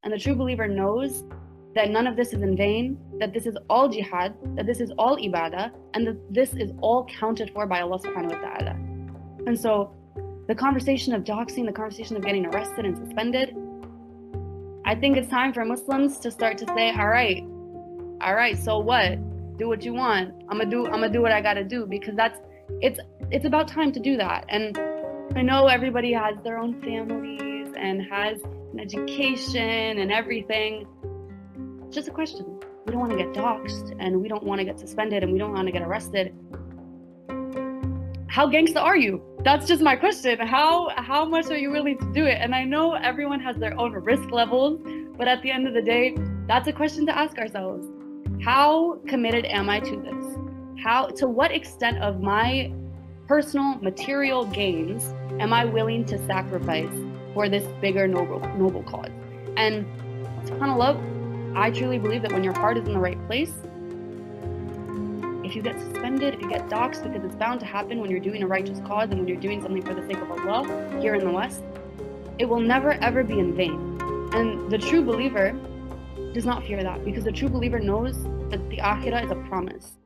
And the true believer knows that none of this is in vain, that this is all jihad, that this is all ibadah, and that this is all counted for by Allah subhanahu wa ta'ala. And so the conversation of doxing, the conversation of getting arrested and suspended, I think it's time for Muslims to start to say, all right, so what? Do what you want. I'm gonna do what I gotta do, because it's about time to do that. And I know everybody has their own families and has an education and everything. It's just a question. We don't want to get doxxed, and we don't want to get suspended, and we don't want to get arrested. How gangsta are you? That's just my question. How much are you willing to do it? And I know everyone has their own risk levels, but at the end of the day, that's a question to ask ourselves. How committed am I to this? To what extent of my personal material gains am I willing to sacrifice for this bigger noble cause? And subhanAllah, I truly believe that when your heart is in the right place, if you get suspended, if you get doxxed, because it's bound to happen when you're doing a righteous cause and when you're doing something for the sake of Allah here in the West, it will never ever be in vain. And the true believer does not fear that, because the true believer knows that the akhirah is a promise.